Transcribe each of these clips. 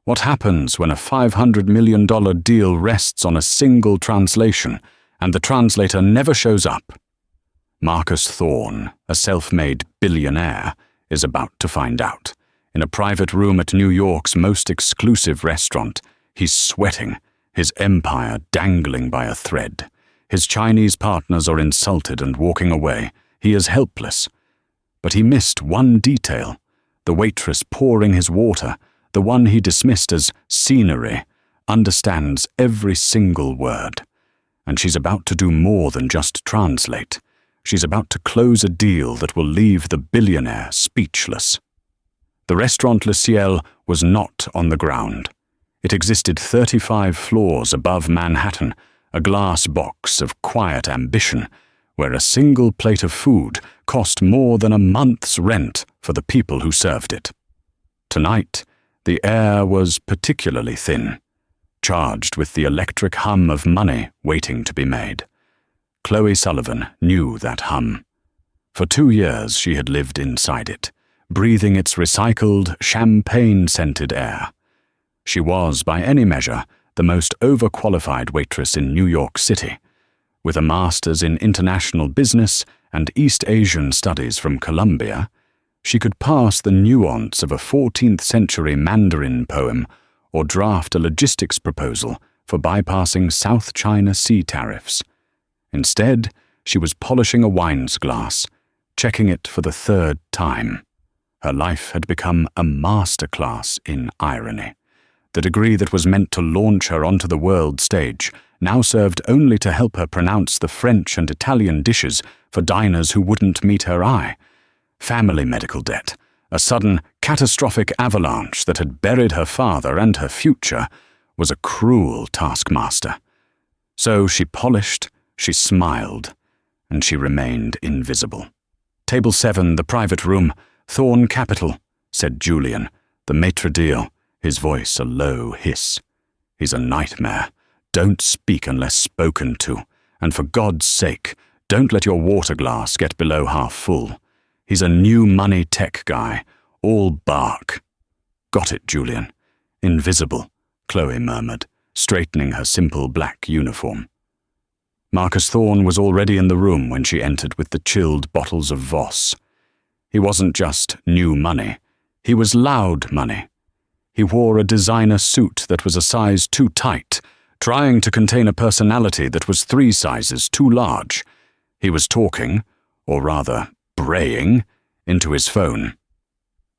What happens when a $500 million deal rests on a single translation and the translator never shows up? Marcus Thorne, a self-made billionaire, is about to find out. In a private room at New York's most exclusive restaurant, he's sweating, his empire dangling by a thread. His Chinese partners are insulted and walking away. He is helpless. But he missed one detail. The waitress pouring his water, the one he dismissed as scenery, understands every single word. And she's about to do more than just translate. She's about to close a deal that will leave the billionaire speechless. The restaurant Le Ciel was not on the ground. It existed 35 floors above Manhattan, a glass box of quiet ambition, where a single plate of food cost more than a month's rent for the people who served it. Tonight, the air was particularly thin, charged with the electric hum of money waiting to be made. Chloe Sullivan knew that hum. For 2 years she had lived inside it, breathing its recycled, champagne-scented air. She was, by any measure, the most overqualified waitress in New York City. With a master's in international business and East Asian studies from Columbia, she could pass the nuance of a 14th-century Mandarin poem or draft a logistics proposal for bypassing South China Sea tariffs. Instead, she was polishing a wine's glass, checking it for the 3rd time. Her life had become a masterclass in irony. The degree that was meant to launch her onto the world stage now served only to help her pronounce the French and Italian dishes for diners who wouldn't meet her eye. Family medical debt, a sudden, catastrophic avalanche that had buried her father and her future, was a cruel taskmaster. So she polished, she smiled, and she remained invisible. "Table 7, the private room, Thorne Capital," said Julian, the maitre d', his voice a low hiss. "He's a nightmare. Don't speak unless spoken to, and for God's sake, don't let your water glass get below half full. He's a new money tech guy, all bark." "Got it, Julian." "Invisible," Chloe murmured, straightening her simple black uniform. Marcus Thorne was already in the room when she entered with the chilled bottles of Voss. He wasn't just new money, he was loud money. He wore a designer suit that was a size too tight, trying to contain a personality that was 3 sizes too large. He was talking, or rather, braying, into his phone.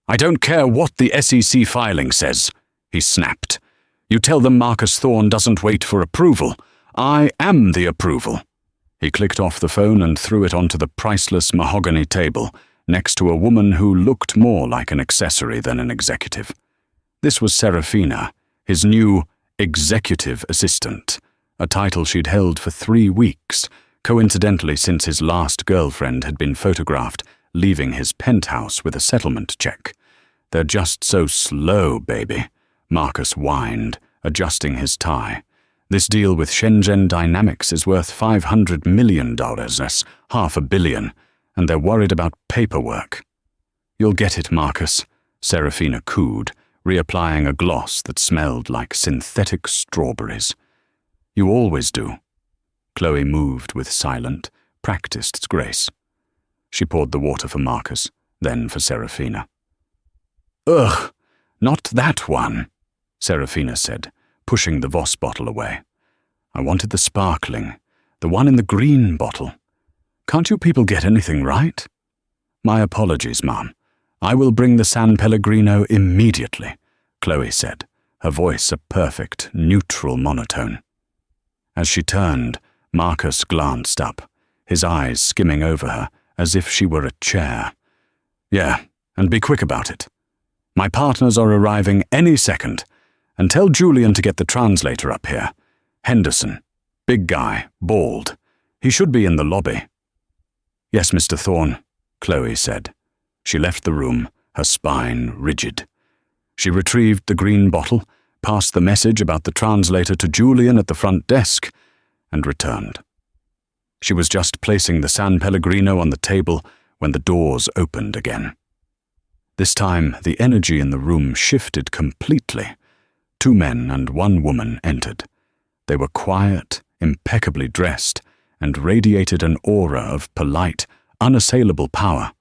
"I don't care what the SEC filing says," he snapped. "You tell them Marcus Thorne doesn't wait for approval. I am the approval." He clicked off the phone and threw it onto the priceless mahogany table, next to a woman who looked more like an accessory than an executive. This was Serafina, his new executive assistant, a title she'd held for 3 weeks, coincidentally since his last girlfriend had been photographed leaving his penthouse with a settlement check. "They're just so slow, baby," Marcus whined, adjusting his tie. "This deal with Shenzhen Dynamics is worth $500 million, that's $500 million, and they're worried about paperwork." "You'll get it, Marcus," Serafina cooed, reapplying a gloss that smelled like synthetic strawberries. "You always do." Chloe moved with silent, practiced grace. She poured the water for Marcus, then for Serafina. "Ugh, not that one," Serafina said, pushing the Voss bottle away. "I wanted the sparkling, the one in the green bottle. Can't you people get anything right?" "My apologies, Ma'am. I will bring the San Pellegrino immediately," Chloe said, her voice a perfect, neutral monotone. As she turned, Marcus glanced up, his eyes skimming over her as if she were a chair. "Yeah, and be quick about it. My partners are arriving any second, and tell Julian to get the translator up here. Henderson, big guy, bald. He should be in the lobby." "Yes, Mr. Thorne," Chloe said. She left the room, her spine rigid. She retrieved the green bottle, passed the message about the translator to Julian at the front desk, and returned. She was just placing the San Pellegrino on the table when the doors opened again. This time, the energy in the room shifted completely. 2 men and 1 woman entered. They were quiet, impeccably dressed, and radiated an aura of polite, unassailable power.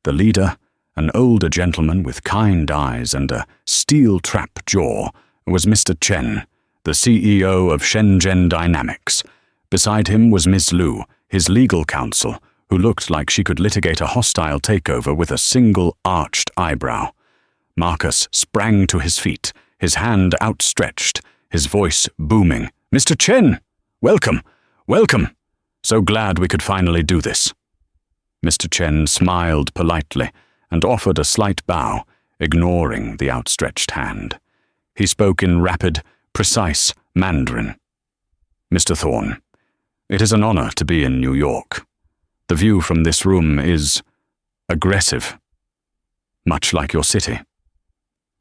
The leader, an older gentleman with kind eyes and a steel-trap jaw, was Mr. Chen, the CEO of Shenzhen Dynamics. Beside him was Ms. Liu, his legal counsel, who looked like she could litigate a hostile takeover with a single arched eyebrow. Marcus sprang to his feet, his hand outstretched, his voice booming. "Mr. Chen! Welcome! Welcome! So glad we could finally do this." Mr. Chen smiled politely and offered a slight bow, ignoring the outstretched hand. He spoke in rapid, precise Mandarin. "Mr. Thorne, it is an honor to be in New York. The view from this room is aggressive, much like your city."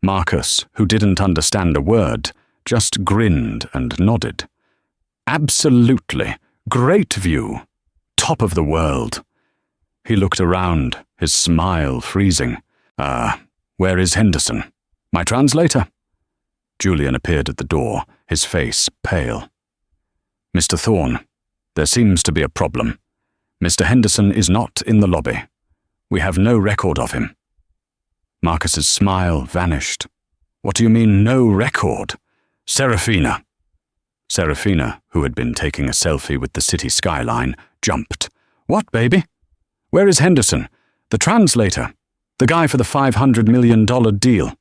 Marcus, who didn't understand a word, just grinned and nodded. "Absolutely. Great view. Top of the world." He looked around, his smile freezing. Where is Henderson? My translator?" Julian appeared at the door, his face pale. "Mr. Thorne, there seems to be a problem. Mr. Henderson is not in the lobby. We have no record of him." Marcus's smile vanished. "What do you mean, no record?" "Serafina." Serafina, who had been taking a selfie with the city skyline, jumped. "What, baby? Where is Henderson? The translator? The guy for the $500 million deal?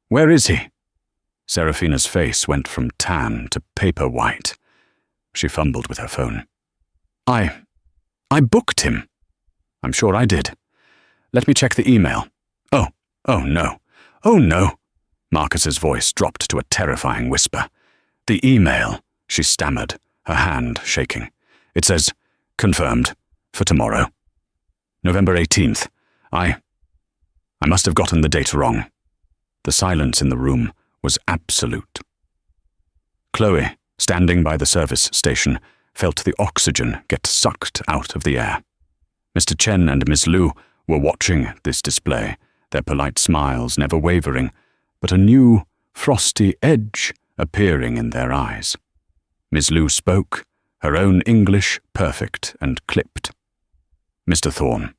Where is he?" Serafina's face went from tan to paper white. She fumbled with her phone. I booked him." "I'm sure I did. Let me check the email." Oh no. Marcus's voice dropped to a terrifying whisper. "The email," she stammered, her hand shaking. "It says, confirmed, for tomorrow. November 18th. I must have gotten the date wrong." The silence in the room was absolute. Chloe, standing by the service station, felt the oxygen get sucked out of the air. Mr. Chen and Ms. Liu were watching this display, their polite smiles never wavering, but a new, frosty edge appearing in their eyes. Ms. Liu spoke, her own English perfect and clipped. "Mr. Thorne,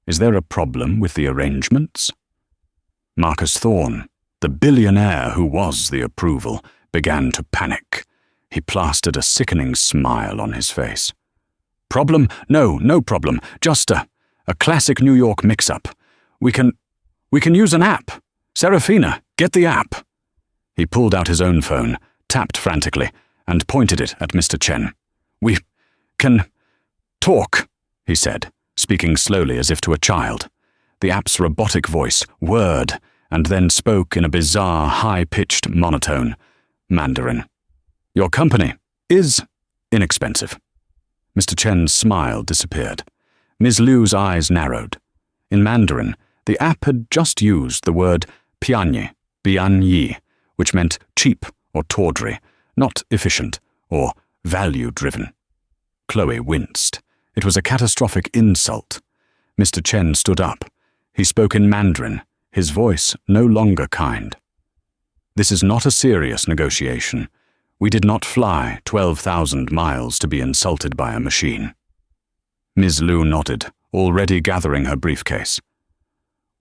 is there a problem with the arrangements?" Marcus Thorne, the billionaire who was the approval, began to panic. He plastered a sickening smile on his face. "Problem? No problem. Just a classic New York mix-up. We can use an app. Serafina, get the app." He pulled out his own phone, tapped frantically, and pointed it at Mr. Chen. "We can talk," he said, speaking slowly as if to a child. The app's robotic voice whirred and then spoke in a bizarre, high-pitched monotone. Mandarin. "Your company is inexpensive." Mr. Chen's smile disappeared. Ms. Liu's eyes narrowed. In Mandarin, the app had just used the word bianyi, which meant cheap or tawdry, not efficient or value-driven. Chloe winced. It was a catastrophic insult. Mr. Chen stood up. He spoke in Mandarin, his voice no longer kind. "This is not a serious negotiation. We did not fly 12,000 miles to be insulted by a machine." Ms. Liu nodded, already gathering her briefcase.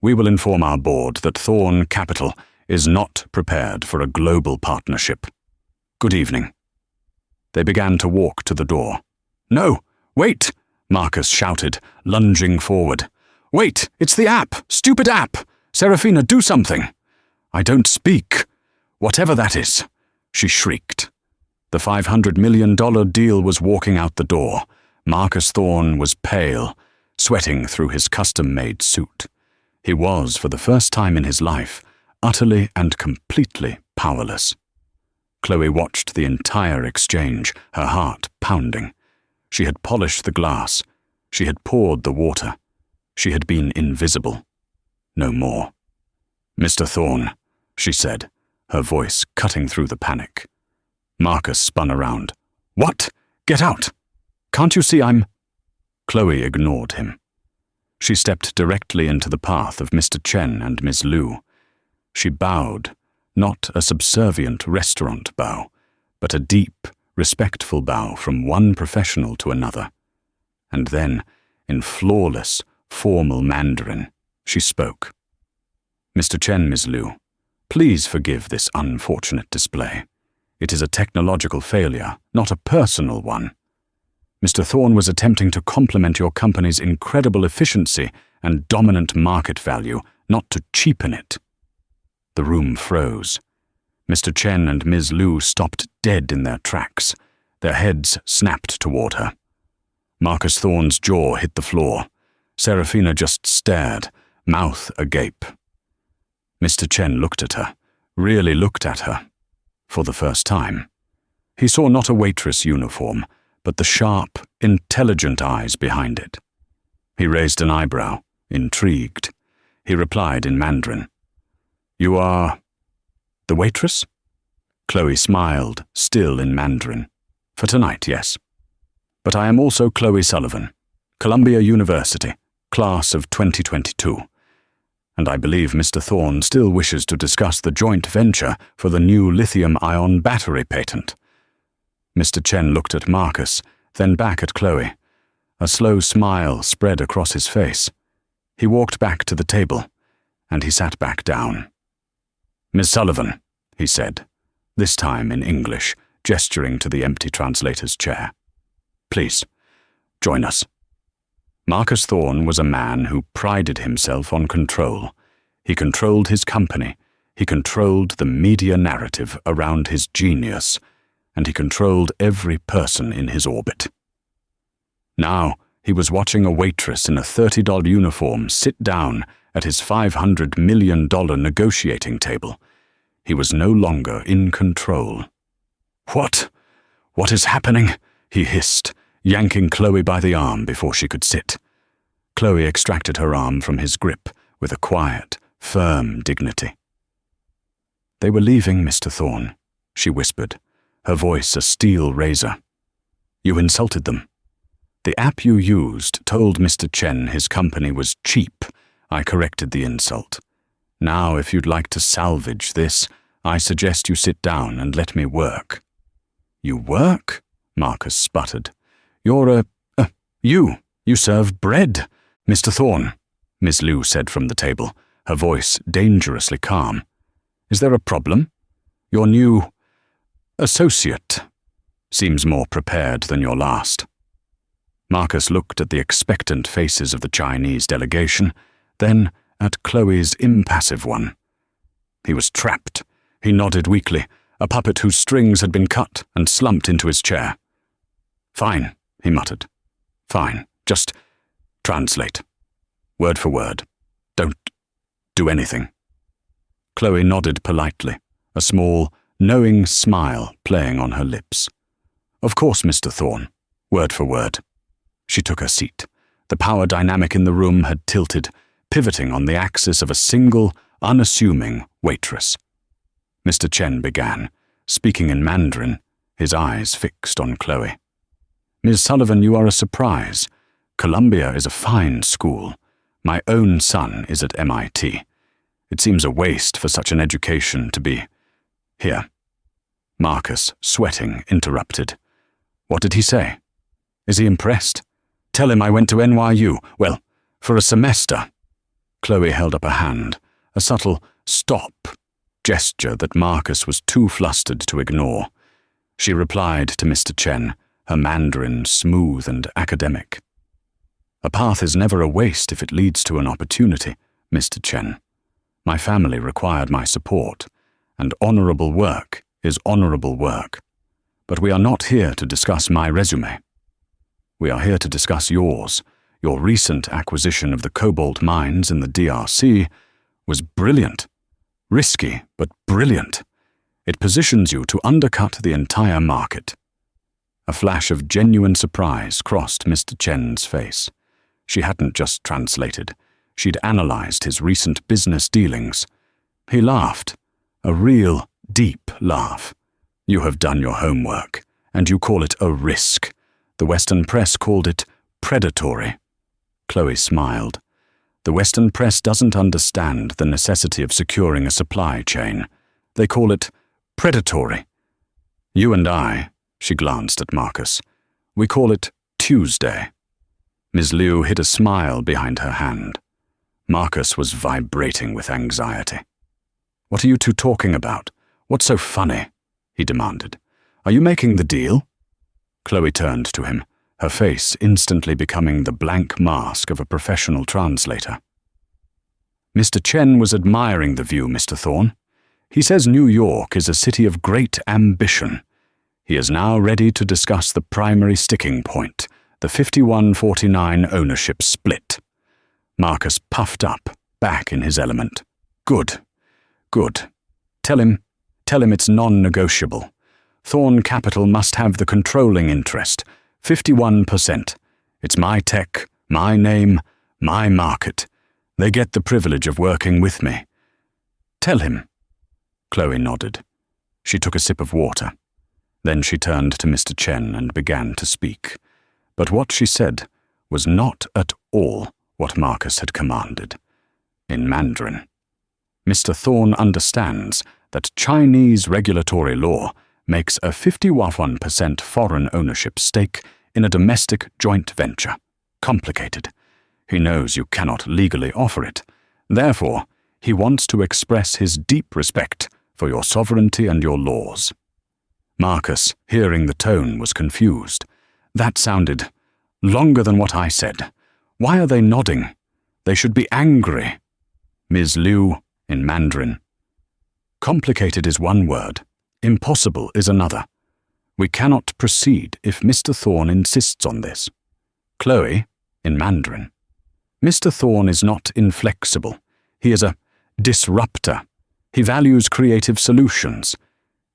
"We will inform our board that Thorne Capital is not prepared for a global partnership. Good evening." They began to walk to the door. "No, wait!" Marcus shouted, lunging forward. "Wait, it's the app! Stupid app! Serafina, do something!" "I don't speak. Whatever that is," she shrieked. The $500 million deal was walking out the door. Marcus Thorne was pale, sweating through his custom-made suit. He was, for the first time in his life, utterly and completely powerless. Chloe watched the entire exchange, her heart pounding. She had polished the glass. She had poured the water. She had been invisible. No more. "Mr. Thorne," she said, her voice cutting through the panic. Marcus spun around. "What? Get out! Can't you see I'm—" Chloe ignored him. She stepped directly into the path of Mr. Chen and Ms. Liu. She bowed, not a subservient restaurant bow, but a deep, respectful bow from one professional to another. And then, in flawless, formal Mandarin, she spoke. "Mr. Chen, Ms. Liu, please forgive this unfortunate display. It is a technological failure, not a personal one. Mr. Thorne was attempting to complement your company's incredible efficiency and dominant market value, not to cheapen it." The room froze. Mr. Chen and Ms. Liu stopped dead in their tracks. Their heads snapped toward her. Marcus Thorne's jaw hit the floor. Serafina just stared, mouth agape. Mr. Chen looked at her, really looked at her, for the first time. He saw not a waitress uniform, but the sharp, intelligent eyes behind it. He raised an eyebrow, intrigued. He replied in Mandarin, "You are the waitress?" Chloe smiled, still in Mandarin. "For tonight, yes. But I am also Chloe Sullivan, Columbia University, class of 2022. And I believe Mr. Thorne still wishes to discuss the joint venture for the new lithium-ion battery patent." Mr. Chen looked at Marcus, then back at Chloe. A slow smile spread across his face. He walked back to the table, and he sat back down. "Miss Sullivan," he said, this time in English, gesturing to the empty translator's chair. "Please, join us." Marcus Thorne was a man who prided himself on control. He controlled his company, he controlled the media narrative around his genius, and he controlled every person in his orbit. Now, he was watching a waitress in a $30 uniform sit down at his $500 million negotiating table. He was no longer in control. "What? What is happening?" he hissed, yanking Chloe by the arm before she could sit. Chloe extracted her arm from his grip with a quiet, firm dignity. "They were leaving, Mr. Thorne," she whispered, her voice a steel razor. "You insulted them. The app you used told Mr. Chen his company was cheap. I corrected the insult. Now, if you'd like to salvage this, I suggest you sit down and let me work." "You work?" Marcus sputtered. "You're you serve bread." "Mr. Thorne," Miss Liu said from the table, her voice dangerously calm. "Is there a problem? Your new associate seems more prepared than your last." Marcus looked at the expectant faces of the Chinese delegation, then at Chloe's impassive one. He was trapped. He nodded weakly, a puppet whose strings had been cut, and slumped into his chair. "Fine," he muttered. "Fine, just translate. Word for word. Don't do anything." Chloe nodded politely, a small, knowing smile playing on her lips. "Of course, Mr. Thorne. Word for word." She took her seat. The power dynamic in the room had tilted, pivoting on the axis of a single, unassuming waitress. Mr. Chen began, speaking in Mandarin, his eyes fixed on Chloe. "Ms. Sullivan, you are a surprise. Columbia is a fine school. My own son is at MIT. It seems a waste for such an education to be here." Marcus, sweating, interrupted. "What did he say? Is he impressed? Tell him I went to NYU, well, for a semester." Chloe held up a hand, a subtle "stop" gesture that Marcus was too flustered to ignore. She replied to Mr. Chen, her Mandarin smooth and academic. "A path is never a waste if it leads to an opportunity, Mr. Chen. My family required my support, and honorable work is honorable work. But we are not here to discuss my resume. We are here to discuss yours. Your recent acquisition of the cobalt mines in the DRC was brilliant. Risky, but brilliant. It positions you to undercut the entire market." A flash of genuine surprise crossed Mr. Chen's face. She hadn't just translated. She'd analyzed his recent business dealings. He laughed, a real, deep laugh. "You have done your homework, and you call it a risk. The Western press called it predatory." Chloe smiled. "The Western press doesn't understand the necessity of securing a supply chain. They call it predatory. You and I, she glanced at Marcus, we call it Tuesday. Ms. Liu hid a smile behind her hand. Marcus was vibrating with anxiety. What are you two talking about? What's so funny? He demanded. Are you making the deal? Chloe turned to him, her face instantly becoming the blank mask of a professional translator. Mr. Chen was admiring the view, Mr. Thorne. He says New York is a city of great ambition. He is now ready to discuss the primary sticking point, the 51-49 ownership split. Marcus puffed up, back in his element. Good. Tell him it's non-negotiable. Thorne Capital must have the controlling interest, 51%. It's my tech, my name, my market. They get the privilege of working with me. Tell him. Chloe nodded. She took a sip of water. Then she turned to Mr. Chen and began to speak. But what she said was not at all what Marcus had commanded. In Mandarin. Mr. Thorne understands that Chinese regulatory law makes a 51% foreign ownership stake in a domestic joint venture complicated. He knows you cannot legally offer it. Therefore, he wants to express his deep respect for your sovereignty and your laws. Marcus, hearing the tone, was confused. That sounded longer than what I said. Why are they nodding? They should be angry. Ms. Liu, in Mandarin. Complicated is one word. Impossible is another. We cannot proceed if Mr. Thorne insists on this. Chloe, in Mandarin. Mr. Thorne is not inflexible. He is a disruptor. He values creative solutions.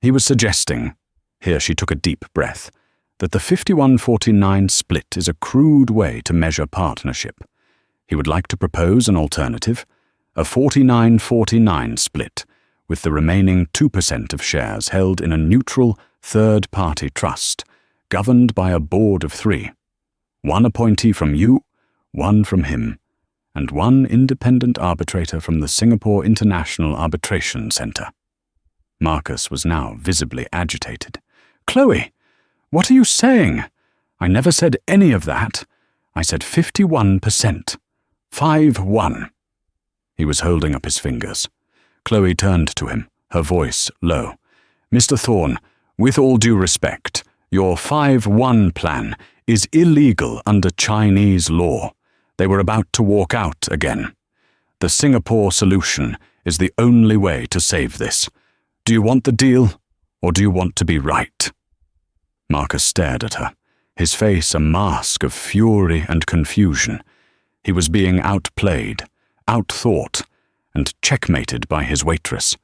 He was suggesting, here she took a deep breath, that the 51-49 split is a crude way to measure partnership. He would like to propose an alternative, a 49-49 split, with the remaining 2% of shares held in a neutral third-party trust, governed by a board of 3. 1 appointee from you, 1 from him, and 1 independent arbitrator from the Singapore International Arbitration Centre. Marcus was now visibly agitated. Chloe, what are you saying? I never said any of that. I said 51%. 5-1. He was holding up his fingers. Chloe turned to him, her voice low. Mr. Thorne, with all due respect, your 5-1 plan is illegal under Chinese law. They were about to walk out again. The Singapore solution is the only way to save this. Do you want the deal, or do you want to be right? Marcus stared at her, his face a mask of fury and confusion. He was being outplayed, outthought, and checkmated by his waitress.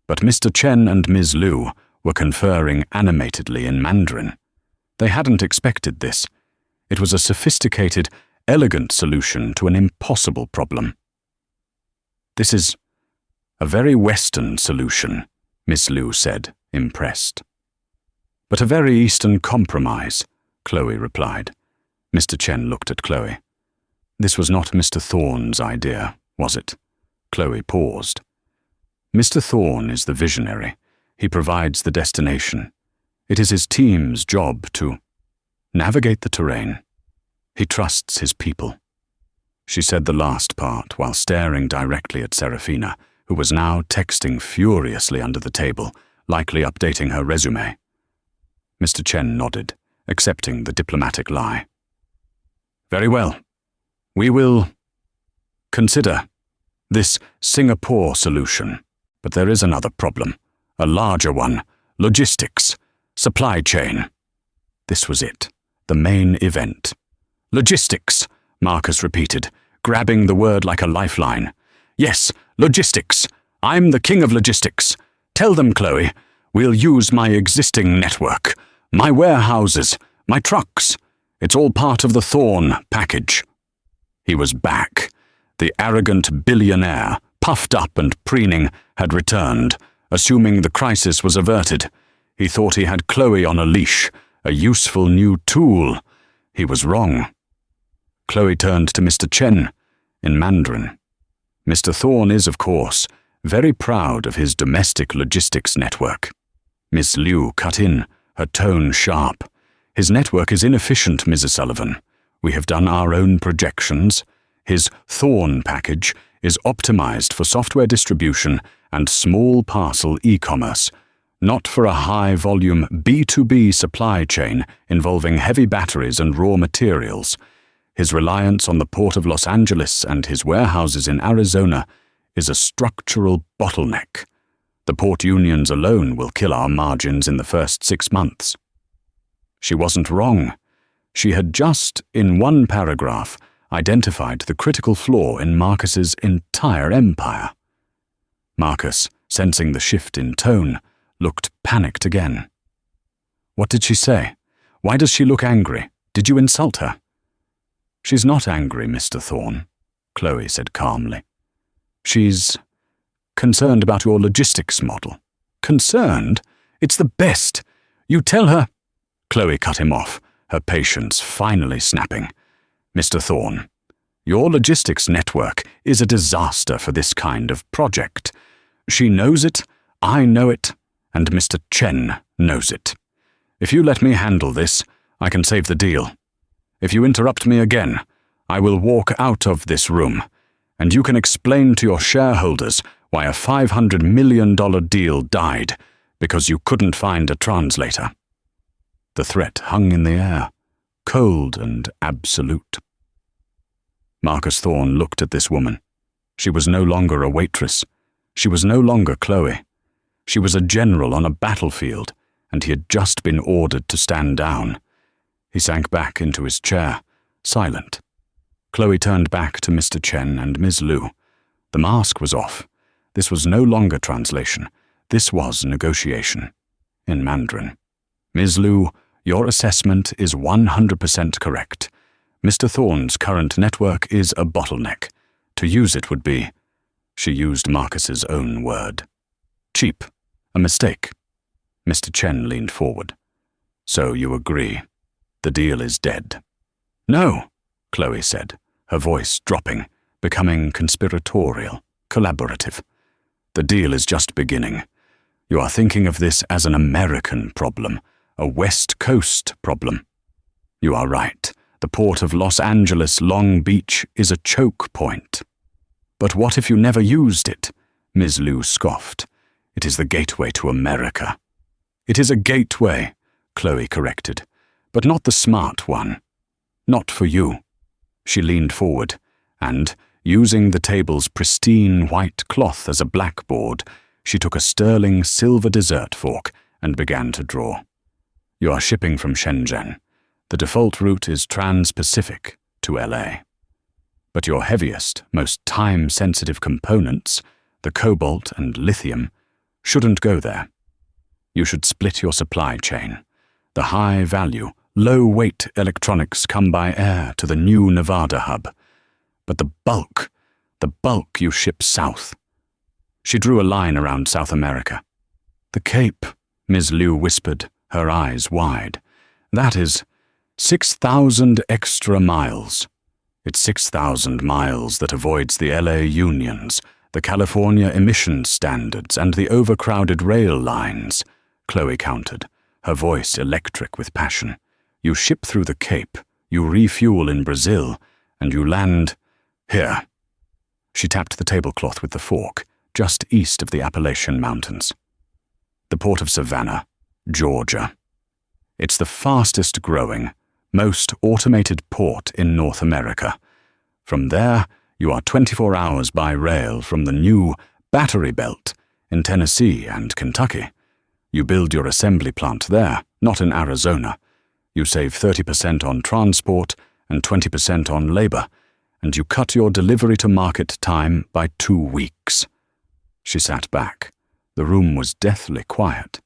But Mr. Chen and Ms. Liu were conferring animatedly in Mandarin. They hadn't expected this. It was a sophisticated, elegant solution to an impossible problem. This is a very Western solution, Miss Liu said, impressed. But a very Eastern compromise, Chloe replied. Mr. Chen looked at Chloe. This was not Mr. Thorne's idea, was it? Chloe paused. Mr. Thorne is the visionary. He provides the destination. It is his team's job to navigate the terrain. He trusts his people. She said the last part while staring directly at Serafina, who was now texting furiously under the table, likely updating her resume. Mr. Chen nodded, accepting the diplomatic lie. Very well. We will consider this Singapore solution. But there is another problem, a larger one, logistics, supply chain. This was it, the main event. Logistics, Marcus repeated, grabbing the word like a lifeline. Yes, logistics. I'm the king of logistics. Tell them, Chloe, we'll use my existing network, my warehouses, my trucks. It's all part of the Thorne package. He was back. The arrogant billionaire, puffed up and preening, had returned, assuming the crisis was averted. He thought he had Chloe on a leash, a useful new tool. He was wrong. Chloe turned to Mr. Chen, in Mandarin. Mr. Thorne is, of course, very proud of his domestic logistics network. Miss Liu cut in, her tone sharp. His network is inefficient, Mrs. Sullivan. We have done our own projections. His Thorn package is optimized for software distribution and small parcel e-commerce, not for a high-volume B2B supply chain involving heavy batteries and raw materials. His reliance on the Port of Los Angeles and his warehouses in Arizona is a structural bottleneck. The port unions alone will kill our margins in the first 6 months. She wasn't wrong. She had just, in one paragraph, identified the critical flaw in Marcus's entire empire. Marcus, sensing the shift in tone, looked panicked again. What did she say? Why does she look angry? Did you insult her? She's not angry, Mr. Thorne, Chloe said calmly. She's concerned about your logistics model. Concerned? It's the best. You tell her. Chloe cut him off, her patience finally snapping. Mr. Thorne, your logistics network is a disaster for this kind of project. She knows it, I know it, and Mr. Chen knows it. If you let me handle this, I can save the deal. If you interrupt me again, I will walk out of this room, and you can explain to your shareholders why a $500 million deal died because you couldn't find a translator. The threat hung in the air, cold and absolute. Marcus Thorne looked at this woman. She was no longer a waitress. She was no longer Chloe. She was a general on a battlefield, and he had just been ordered to stand down. He sank back into his chair, silent. Chloe turned back to Mr. Chen and Ms. Liu. The mask was off. This was no longer translation. This was negotiation. In Mandarin. Ms. Liu, your assessment is 100% correct. Mr. Thorne's current network is a bottleneck. To use it would be, she used Marcus's own word, cheap, a mistake. Mr. Chen leaned forward. So you agree. The deal is dead. No, Chloe said, her voice dropping, becoming conspiratorial, collaborative. The deal is just beginning. You are thinking of this as an American problem, a West Coast problem. You are right. The port of Los Angeles, Long Beach is a choke point. But what if you never used it? Ms. Liu scoffed. It is the gateway to America. It is a gateway, Chloe corrected, but not the smart one. Not for you. She leaned forward, and, using the table's pristine white cloth as a blackboard, she took a sterling silver dessert fork and began to draw. You are shipping from Shenzhen. The default route is trans-Pacific to LA. But your heaviest, most time-sensitive components, the cobalt and lithium, shouldn't go there. You should split your supply chain. The high-value, low-weight electronics come by air to the new Nevada hub. But the bulk you ship south. She drew a line around South America. The Cape, Ms. Liu whispered, her eyes wide. That is 6,000 extra miles. It's 6,000 miles that avoids the LA unions, the California emissions standards, and the overcrowded rail lines, Chloe countered, her voice electric with passion. You ship through the Cape, you refuel in Brazil, and you land here. She tapped the tablecloth with the fork, just east of the Appalachian Mountains. The port of Savannah, Georgia. It's the fastest growing, most automated port in North America. From there, you are 24 hours by rail from the new Battery Belt in Tennessee and Kentucky. You build your assembly plant there, not in Arizona. You save 30% on transport and 20% on labor, and you cut your delivery to market time by 2 weeks. She sat back. The room was deathly quiet.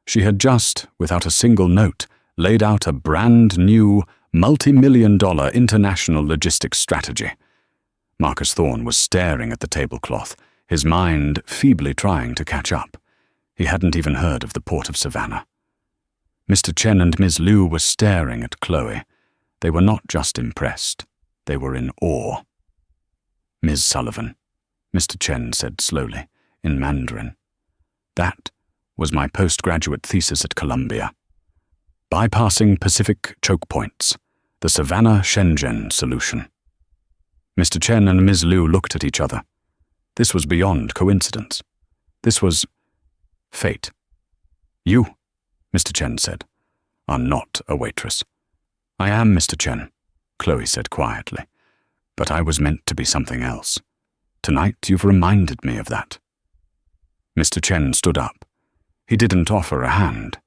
She had just, without a single note, laid out a brand new, multi-million-dollar international logistics strategy. Marcus Thorne was staring at the tablecloth, his mind feebly trying to catch up. He hadn't even heard of the port of Savannah. Mr. Chen and Ms. Liu were staring at Chloe. They were not just impressed. They were in awe. Ms. Sullivan, Mr. Chen said slowly, in Mandarin. That was my postgraduate thesis at Columbia. Bypassing Pacific Choke Points, the Savannah-Shenzhen solution. Mr. Chen and Ms. Liu looked at each other. This was beyond coincidence. This was fate. You, Mr. Chen said, are not a waitress. I am Mr. Chen, Chloe said quietly, but I was meant to be something else. Tonight you've reminded me of that. Mr. Chen stood up. He didn't offer a hand.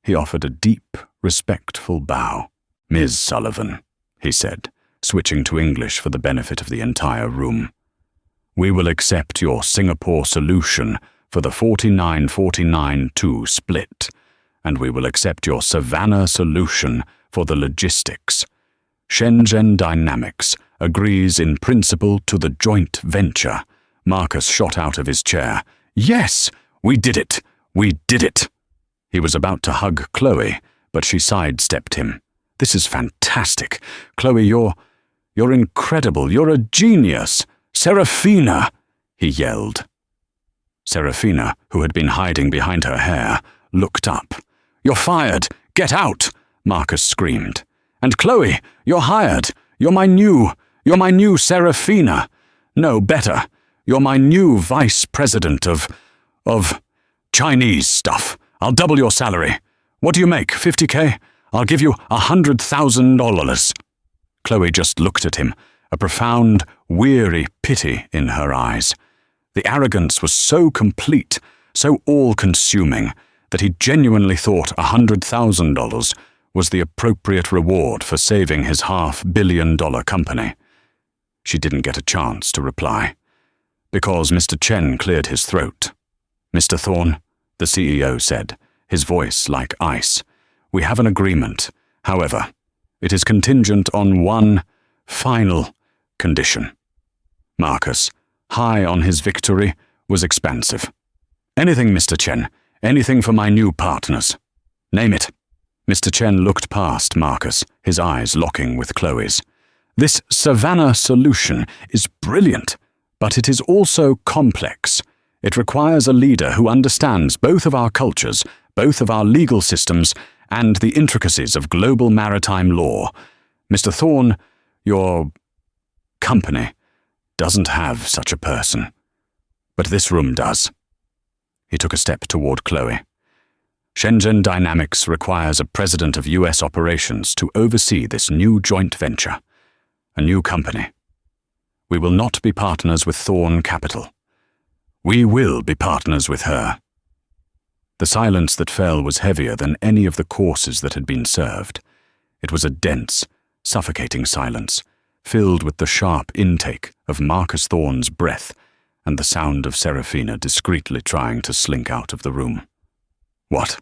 He offered a deep, respectful bow. Ms. Sullivan, he said, switching to English for the benefit of the entire room. We will accept your Singapore solution for the 49-49-2 split, and we will accept your Savannah solution for the logistics. Shenzhen Dynamics agrees in principle to the joint venture. Marcus shot out of his chair. Yes, we did it! We did it! He was about to hug Chloe, but she sidestepped him. This is fantastic. Chloe, you're incredible. You're a genius. Serafina, he yelled. Serafina, who had been hiding behind her hair, looked up. You're fired. Get out, Marcus screamed. And Chloe, you're hired. You're my new Serafina. No, better. You're my new vice president of Chinese stuff. I'll double your salary. What do you make, 50K? I'll give you $100,000. Chloe just looked at him, a profound, weary pity in her eyes. The arrogance was so complete, so all-consuming, that he genuinely thought $100,000 was the appropriate reward for saving his $500 million company. She didn't get a chance to reply, because Mr. Chen cleared his throat. Mr. Thorne, the CEO said, his voice like ice, we have an agreement. However, it is contingent on one final condition. Marcus, high on his victory, was expansive. Anything, Mr. Chen, anything for my new partners. Name it. Mr. Chen looked past Marcus, his eyes locking with Chloe's. This Savannah solution is brilliant, but it is also complex. It requires a leader who understands both of our cultures, both of our legal systems, and the intricacies of global maritime law. Mr. Thorne, your company doesn't have such a person, but this room does. He took a step toward Chloe. Shenzhen Dynamics requires a president of U.S. operations to oversee this new joint venture, a new company. We will not be partners with Thorne Capital. We will be partners with her. The silence that fell was heavier than any of the courses that had been served. It was a dense, suffocating silence, filled with the sharp intake of Marcus Thorne's breath and the sound of Serafina discreetly trying to slink out of the room. What?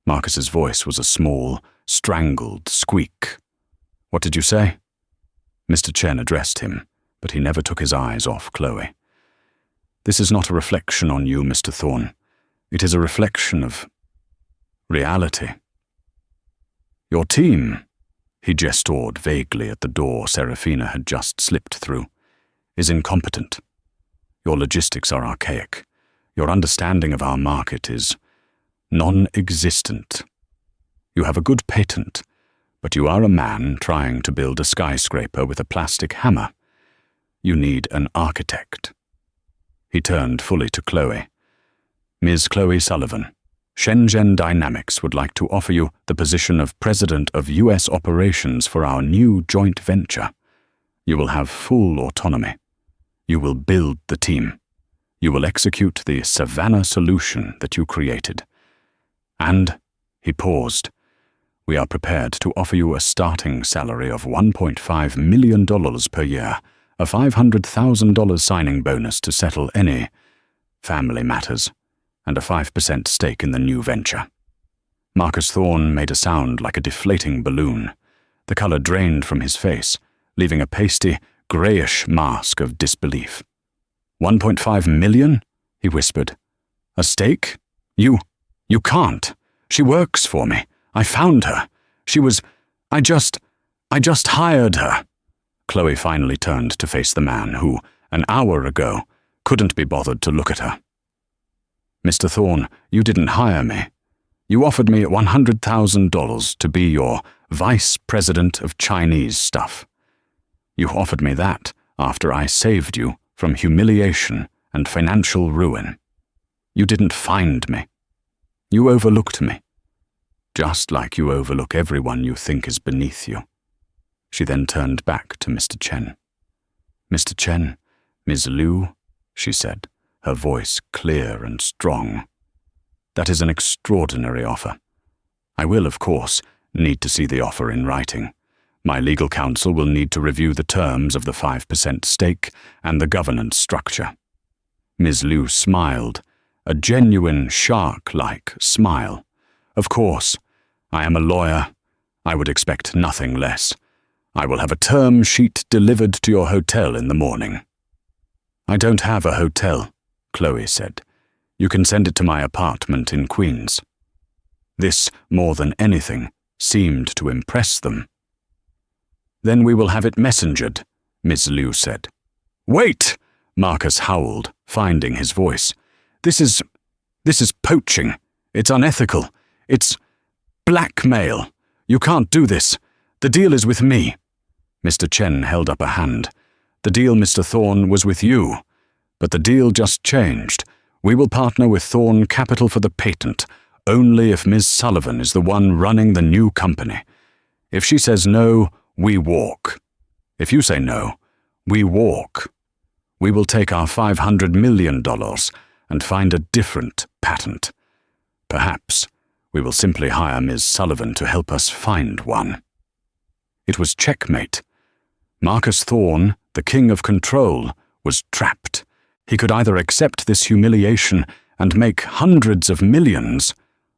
Marcus's voice was a small, strangled squeak. What did you say? Mr. Chen addressed him, but he never took his eyes off Chloe. This is not a reflection on you, Mr. Thorne. It is a reflection of reality. Your team, he gestured vaguely at the door Serafina had just slipped through, is incompetent. Your logistics are archaic. Your understanding of our market is non-existent. You have a good patent, but you are a man trying to build a skyscraper with a plastic hammer. You need an architect. He turned fully to Chloe. Ms. Chloe Sullivan, Shenzhen Dynamics would like to offer you the position of President of U.S. Operations for our new joint venture. You will have full autonomy. You will build the team. You will execute the Savannah solution that you created. And, he paused, we are prepared to offer you a starting salary of $1.5 million per year, a $500,000 signing bonus to settle any family matters, and a 5% stake in the new venture. Marcus Thorne made a sound like a deflating balloon. The color drained from his face, leaving a pasty, grayish mask of disbelief. 1.5 million? He whispered. A stake? You can't. She works for me. I found her. I just hired her. Chloe finally turned to face the man who, an hour ago, couldn't be bothered to look at her. Mr. Thorne, you didn't hire me. You offered me $100,000 to be your vice president of Chinese stuff. You offered me that after I saved you from humiliation and financial ruin. You didn't find me. You overlooked me, just like you overlook everyone you think is beneath you. She then turned back to Mr. Chen. Mr. Chen, Ms. Liu, she said, her voice clear and strong. That is an extraordinary offer. I will, of course, need to see the offer in writing. My legal counsel will need to review the terms of the 5% stake and the governance structure. Ms. Liu smiled, a genuine shark-like smile. Of course, I am a lawyer. I would expect nothing less. I will have a term sheet delivered to your hotel in the morning. I don't have a hotel, Chloe said. You can send it to my apartment in Queens. This, more than anything, seemed to impress them. Then we will have it messengered, Ms. Liu said. Wait! Marcus howled, finding his voice. This is poaching. It's unethical. It's blackmail. You can't do this. The deal is with me. Mr. Chen held up a hand. The deal, Mr. Thorne, was with you. But the deal just changed. We will partner with Thorne Capital for the patent, only if Ms. Sullivan is the one running the new company. If she says no, we walk. If you say no, we walk. We will take our $500 million and find a different patent. Perhaps we will simply hire Ms. Sullivan to help us find one. It was checkmate. Marcus Thorne, the king of control, was trapped. He could either accept this humiliation and make hundreds of millions,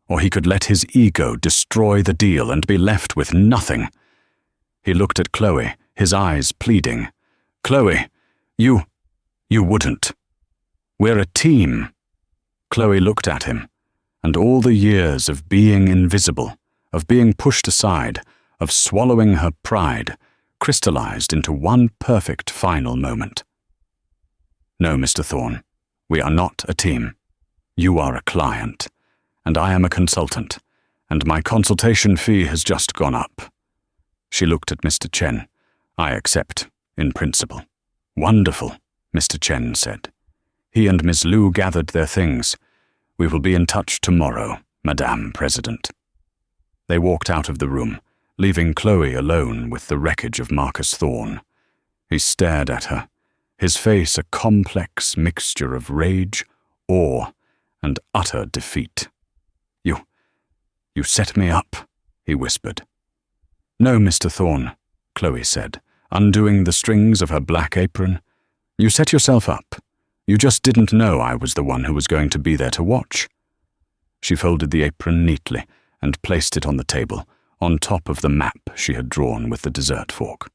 or he could let his ego destroy the deal and be left with nothing. He looked at Chloe, his eyes pleading. Chloe, you wouldn't. We're a team. Chloe looked at him, and all the years of being invisible, of being pushed aside, of swallowing her pride, crystallized into one perfect final moment. No, Mr. Thorne, we are not a team. You are a client, and I am a consultant, and my consultation fee has just gone up. She looked at Mr. Chen. I accept, in principle. Wonderful, Mr. Chen said. He and Miss Liu gathered their things. We will be in touch tomorrow, Madame President. They walked out of the room, leaving Chloe alone with the wreckage of Marcus Thorne. He stared at her, his face a complex mixture of rage, awe, and utter defeat. You set me up, he whispered. No, Mr. Thorne, Chloe said, undoing the strings of her black apron. You set yourself up. You just didn't know I was the one who was going to be there to watch. She folded the apron neatly and placed it on the table, on top of the map she had drawn with the dessert fork.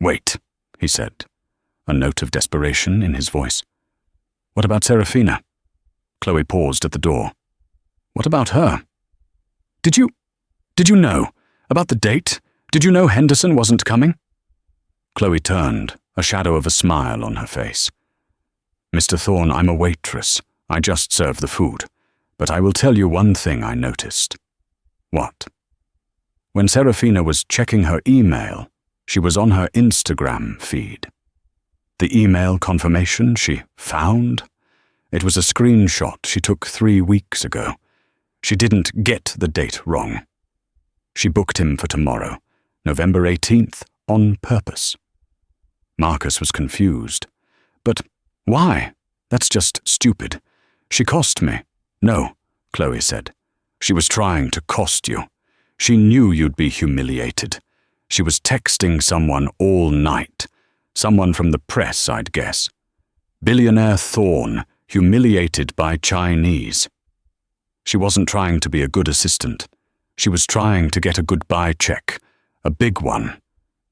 Wait, he said, a note of desperation in his voice. What about Serafina? Chloe paused at the door. What about her? Did you know? About the date? Did you know Henderson wasn't coming? Chloe turned, a shadow of a smile on her face. Mr. Thorne, I'm a waitress. I just serve the food. But I will tell you one thing I noticed. What? When Serafina was checking her email, she was on her Instagram feed. The email confirmation she found? It was a screenshot she took 3 weeks ago. She didn't get the date wrong. She booked him for tomorrow, November 18th, on purpose. Marcus was confused. But why? That's just stupid. She cost me. No, Chloe said. She was trying to cost you. She knew you'd be humiliated. She was texting someone all night. Someone from the press, I'd guess. Billionaire Thorne, humiliated by Chinese. She wasn't trying to be a good assistant. She was trying to get a goodbye check, a big one,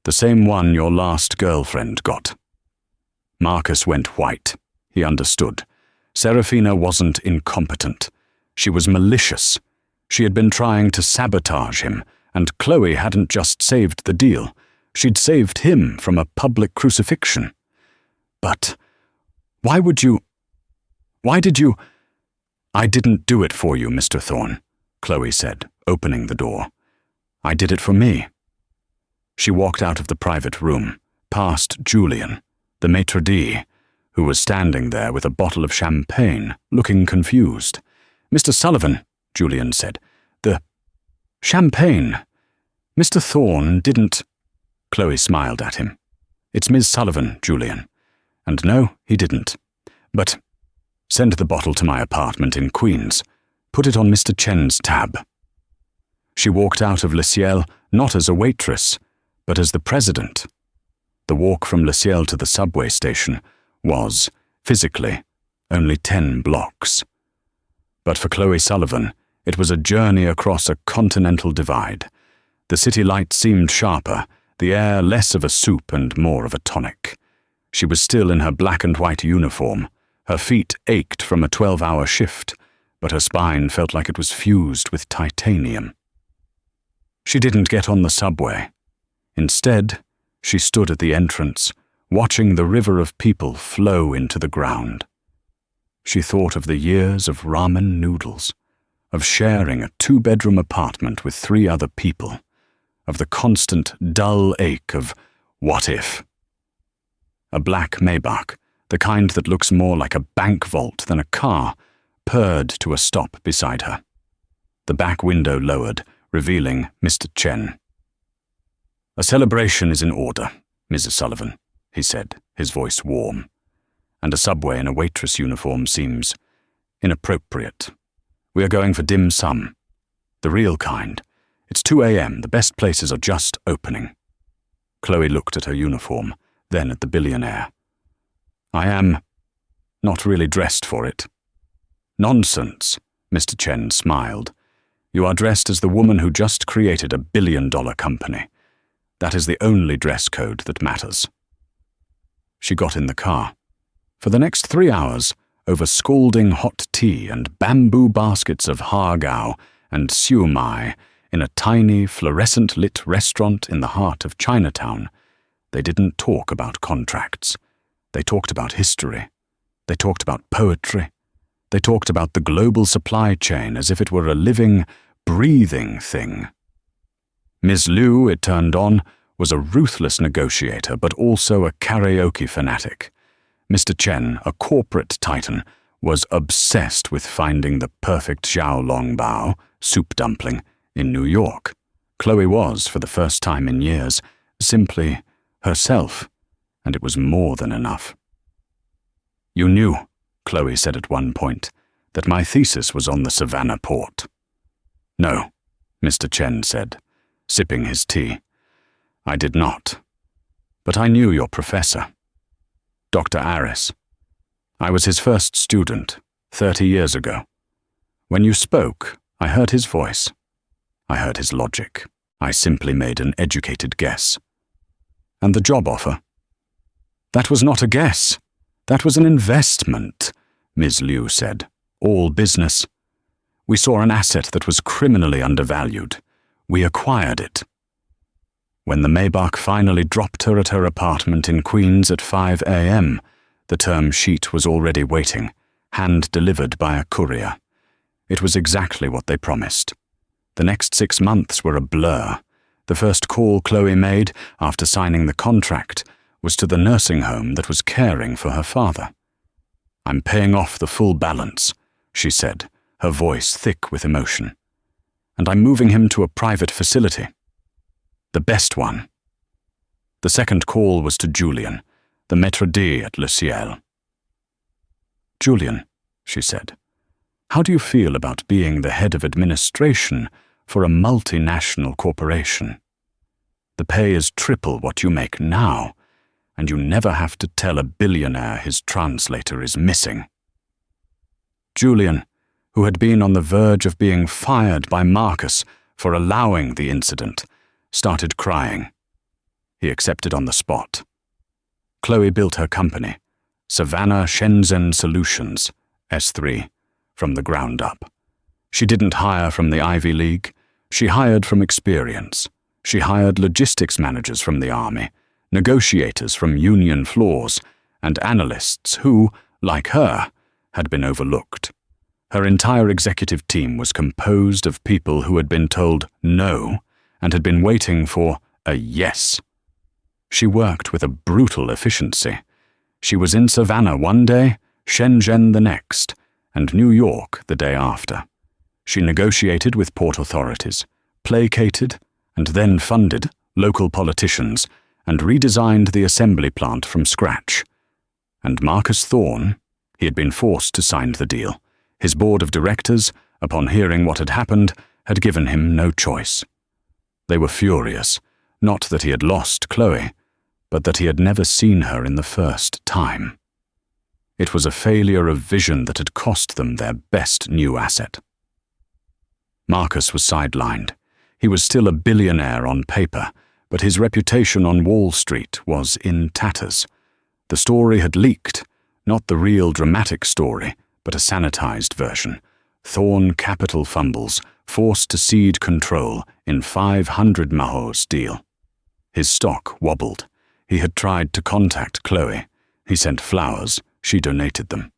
the same one your last girlfriend got. Marcus went white. He understood. Serafina wasn't incompetent. She was malicious. She had been trying to sabotage him, and Chloe hadn't just saved the deal. She'd saved him from a public crucifixion. But why did you... "I didn't do it for you, Mr. Thorne," Chloe said, opening the door. "I did it for me." She walked out of the private room, past Julian, the maitre d', who was standing there with a bottle of champagne, looking confused. "Mr. Sullivan," Julian said, "the champagne. Mr. Thorne didn't—" Chloe smiled at him. "It's Ms. Sullivan, Julian. And no, he didn't. But send the bottle to my apartment in Queens. Put it on Mr. Chen's tab." She walked out of Le Ciel not as a waitress, but as the president. The walk from Le Ciel to the subway station was, physically, only 10 blocks. But for Chloe Sullivan, it was a journey across a continental divide. The city lights seemed sharper, the air less of a soup and more of a tonic. She was still in her black and white uniform. Her feet ached from a 12-hour shift, but her spine felt like it was fused with titanium. She didn't get on the subway. Instead, she stood at the entrance, watching the river of people flow into the ground. She thought of the years of ramen noodles, of sharing a 2-bedroom apartment with 3 other people, of the constant dull ache of what if. A black Maybach, the kind that looks more like a bank vault than a car, purred to a stop beside her. The back window lowered, revealing Mr. Chen. "A celebration is in order, Mrs. Sullivan," he said, his voice warm. "And a subway in a waitress uniform seems inappropriate. We are going for dim sum. The real kind. It's 2 a.m. The best places are just opening." Chloe looked at her uniform, then at the Billionaire. "I am not really dressed for it." "Nonsense," Mr. Chen smiled. "You are dressed as the woman who just created a billion-dollar company. That is the only dress code that matters." She got in the car. For the next 3 hours, over scalding hot tea and bamboo baskets of har-gow and siu mai in a tiny, fluorescent-lit restaurant in the heart of Chinatown, they didn't talk about contracts. They talked about history. They talked about poetry. They talked about the global supply chain as if it were a living, breathing thing. Ms. Liu, it turned on, was a ruthless negotiator but also a karaoke fanatic. Mr. Chen, a corporate titan, was obsessed with finding the perfect xiaolongbao, soup dumpling, in New York. Chloe was, for the first time in years, simply herself, and it was more than enough. "You knew," Chloe said at one point, "that my thesis was on the Savannah port." "No," Mr. Chen said, sipping his tea. "I did not. But I knew your professor, Dr. Aris. I was his first student, 30 years ago. When you spoke, I heard his voice. I heard his logic. I simply made an educated guess." "And the job offer?" "That was not a guess. That was an investment," Ms. Liu said. "All business. We saw an asset that was criminally undervalued. We acquired it." When the Maybach finally dropped her at her apartment in Queens at 5 a.m., the term sheet was already waiting, hand-delivered by a courier. It was exactly what they promised. The next 6 months were a blur. The first call Chloe made, after signing the contract, was to the nursing home that was caring for her father. "I'm paying off the full balance," she said, her voice thick with emotion. "And I'm moving him to a private facility. The best one." The second call was to Julian, the maître d' at Le Ciel. "Julian," she said, "how do you feel about being the head of administration for a multinational corporation? The pay is triple what you make now, and you never have to tell a billionaire his translator is missing." Julian, who had been on the verge of being fired by Marcus for allowing the incident, started crying. He accepted on the spot. Chloe built her company, Savannah Shenzhen Solutions, S3, from the ground up. She didn't hire from the Ivy League. She hired from experience. She hired logistics managers from the army, negotiators from union floors, and analysts who, like her, had been overlooked. Her entire executive team was composed of people who had been told no and had been waiting for a yes. She worked with a brutal efficiency. She was in Savannah one day, Shenzhen the next, and New York the day after. She negotiated with port authorities, placated, and then funded local politicians, and redesigned the assembly plant from scratch. And Marcus Thorne, he had been forced to sign the deal. His board of directors, upon hearing what had happened, had given him no choice. They were furious, not that he had lost Chloe, but that he had never seen her in the first time. It was a failure of vision that had cost them their best new asset. Marcus was sidelined. He was still a billionaire on paper, but his reputation on Wall Street was in tatters. The story had leaked, not the real dramatic story, but a sanitized version. Thorne capital fumbles, forced to cede control in 500 Mahos deal. His stock wobbled. He had tried to contact Chloe. He sent flowers. She donated them.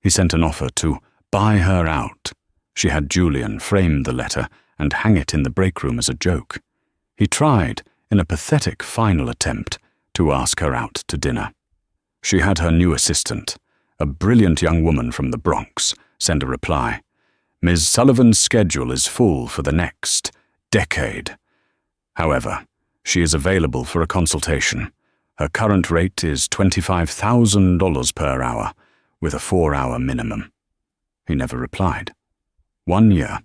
He sent an offer to buy her out. She had Julian frame the letter and hang it in the break room as a joke. He tried, in a pathetic final attempt, to ask her out to dinner. She had her new assistant, a brilliant young woman from the Bronx, send a reply. Ms. Sullivan's schedule is full for the next decade. However, she is available for a consultation. Her current rate is $25,000 per hour, with a 4-hour minimum. He never replied. 1 year,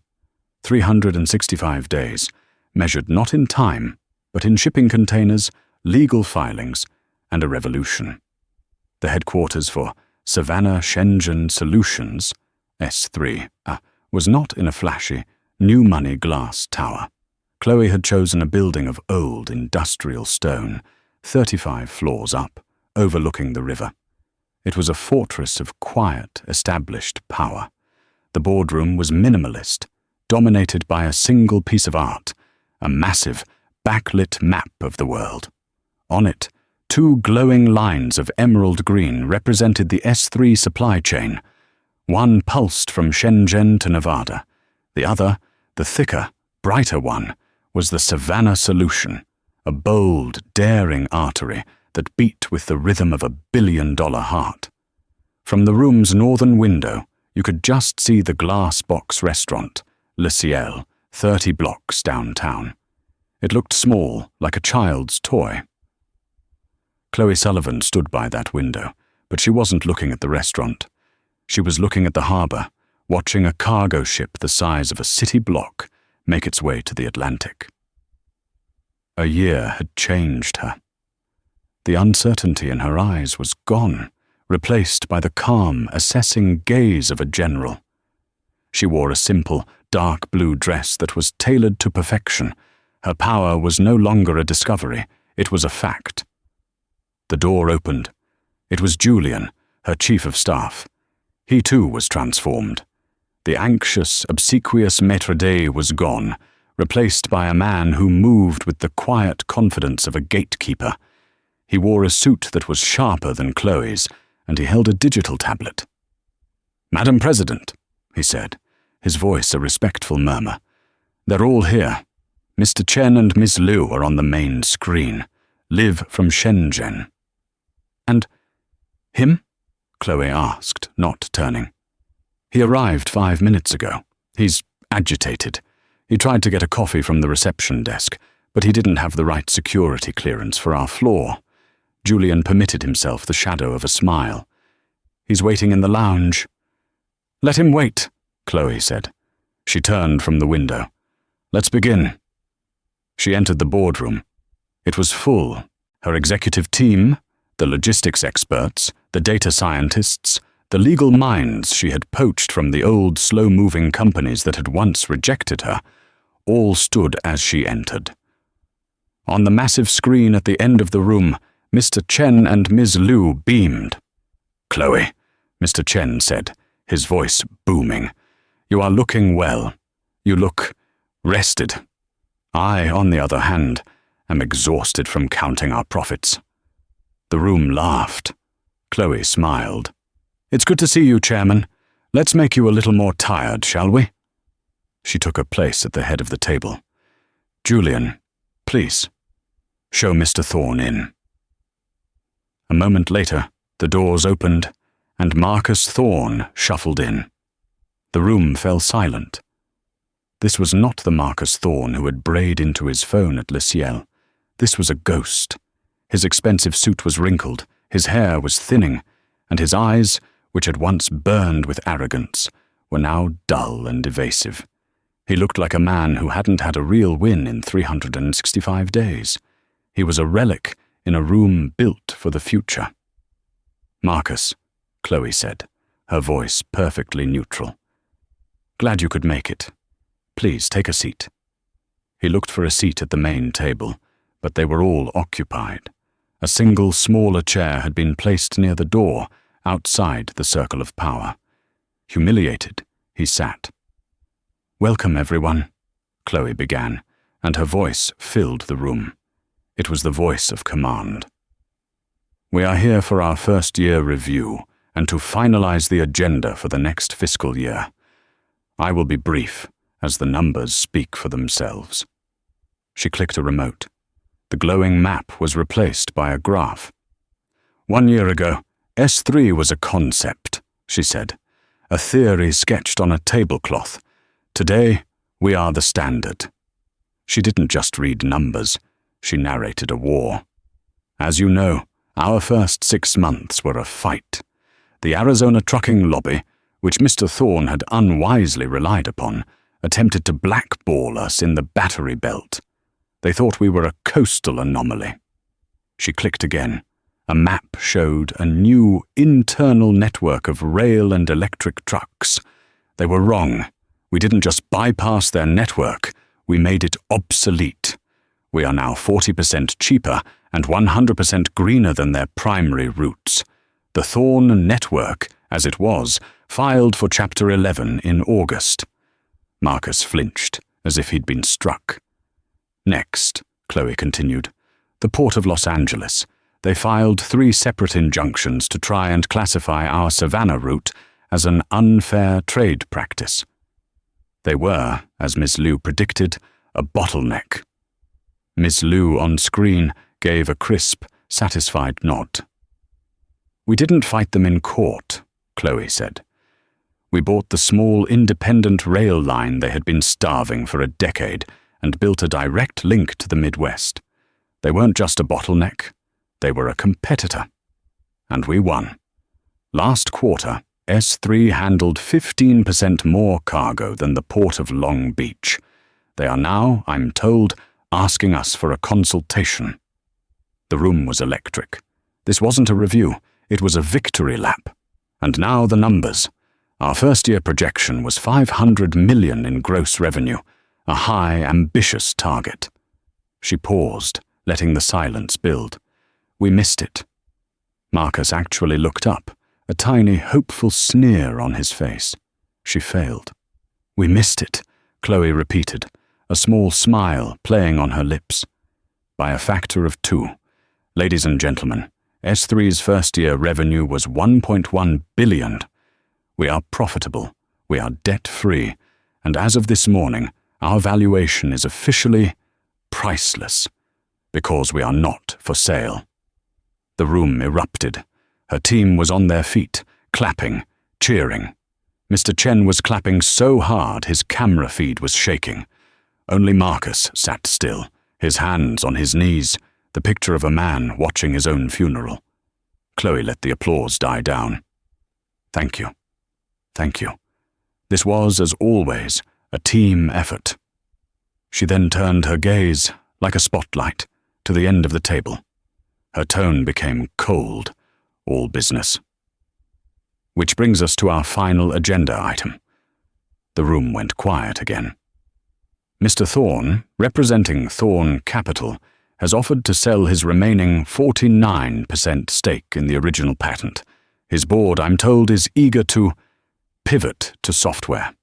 365 days, measured not in time, but in shipping containers, legal filings, and a revolution. The headquarters for Savannah Shenzhen Solutions, S3, was not in a flashy, new money glass tower. Chloe had chosen a building of old industrial stone, 35 floors up, overlooking the river. It was a fortress of quiet, established power. The boardroom was minimalist, dominated by a single piece of art, a massive, backlit map of the world. On it, 2 glowing lines of emerald green represented the S3 supply chain. One pulsed from Shenzhen to Nevada. The other, the thicker, brighter one, was the Savannah Solution, a bold, daring artery that beat with the rhythm of a billion-dollar heart. From the room's northern window, you could just see the glass box restaurant, Le Ciel, 30 blocks downtown. It looked small, like a child's toy. Chloe Sullivan stood by that window, but she wasn't looking at the restaurant. She was looking at the harbor, watching a cargo ship the size of a city block make its way to the Atlantic. A year had changed her. The uncertainty in her eyes was gone, replaced by the calm, assessing gaze of a general. She wore a simple, dark blue dress that was tailored to perfection. Her power was no longer a discovery, it was a fact. The door opened. It was Julian, her chief of staff. He too was transformed. The anxious, obsequious maître d' was gone, replaced by a man who moved with the quiet confidence of a gatekeeper. He wore a suit that was sharper than Chloe's, and he held a digital tablet. "Madam President," he said, his voice a respectful murmur. "They're all here. Mr. Chen and Miss Liu are on the main screen. Live from Shenzhen." "And him?" Chloe asked, not turning. "He arrived 5 minutes ago. He's agitated. He tried to get a coffee from the reception desk, but he didn't have the right security clearance for our floor." Julian permitted himself the shadow of a smile. "He's waiting in the lounge." "Let him wait," Chloe said. She turned from the window. "Let's begin." She entered the boardroom. It was full. Her executive team, the logistics experts, the data scientists, the legal minds she had poached from the old, slow-moving companies that had once rejected her, all stood as she entered. On the massive screen at the end of the room, Mr. Chen and Ms. Liu beamed. "Chloe," Mr. Chen said, his voice booming, "you are looking well. You look rested. I, on the other hand, am exhausted from counting our profits." The room laughed. Chloe smiled. "It's good to see you, Chairman. let's make you a little more tired, shall we?" She took her place at the head of the table. "Julian, please, show Mr. Thorne in." A moment later, the doors opened, and Marcus Thorne shuffled in. The room fell silent. This was not the Marcus Thorne who had brayed into his phone at Le Ciel. This was a ghost. His expensive suit was wrinkled, his hair was thinning, and his eyes, which had once burned with arrogance, were now dull and evasive. He looked like a man who hadn't had a real win in 365 days. He was a relic in a room built for the future. "Marcus," Chloe said, her voice perfectly neutral. "Glad you could make it. Please take a seat." He looked for a seat at the main table, but they were all occupied. A single smaller chair had been placed near the door, outside the circle of power. Humiliated, he sat. "Welcome, everyone," Chloe began, and her voice filled the room. It was the voice of command. "We are here for our first-year review and to finalize the agenda for the next fiscal year. I will be brief, as the numbers speak for themselves." She clicked a remote. The glowing map was replaced by a graph. "1 year ago, S3 was a concept," she said, "a theory sketched on a tablecloth. Today, we are the standard." She didn't just read numbers, she narrated a war. "As you know, our first 6 months were a fight. The Arizona trucking lobby, which Mr. Thorne had unwisely relied upon, attempted to blackball us in the battery belt. They thought we were a coastal anomaly." She clicked again. A map showed a new internal network of rail and electric trucks. They were wrong. We didn't just bypass their network, we made it obsolete. We are now 40% cheaper and 100% greener than their primary routes. The Thorne network, as it was, filed for Chapter 11 in August. Marcus flinched, as if he'd been struck. "Next," Chloe continued, "the Port of Los Angeles. They filed 3 separate injunctions to try and classify our Savannah route as an unfair trade practice. They were, as Ms. Liu predicted, a bottleneck." Ms. Liu on screen gave a crisp, satisfied nod. "We didn't fight them in court," Chloe said. "We bought the small independent rail line they had been starving for a decade and built a direct link to the Midwest. They weren't just a bottleneck, they were a competitor. And we won. Last quarter, S3 handled 15% more cargo than the Port of Long Beach. They are now, I'm told, asking us for a consultation." The room was electric. This wasn't a review, it was a victory lap. And now the numbers. Our first-year projection was $500 million in gross revenue, a high, ambitious target. She paused, letting the silence build. "We missed it." Marcus actually looked up, a tiny, hopeful sneer on his face. She failed. "We missed it," Chloe repeated, a small smile playing on her lips. "By a factor of 2. Ladies and gentlemen, S3's first-year revenue was $1.1 billion. We are profitable, we are debt-free, and as of this morning, our valuation is officially priceless, because we are not for sale." The room erupted. Her team was on their feet, clapping, cheering. Mr. Chen was clapping so hard his camera feed was shaking. Only Marcus sat still, his hands on his knees, the picture of a man watching his own funeral. Chloe let the applause die down. "Thank you. Thank you. This was, as always, a team effort." She then turned her gaze, like a spotlight, to the end of the table. Her tone became cold, all business. "Which brings us to our final agenda item." The room went quiet again. "Mr. Thorne, representing Thorne Capital, has offered to sell his remaining 49% stake in the original patent. His board, I'm told, is eager to pivot to software."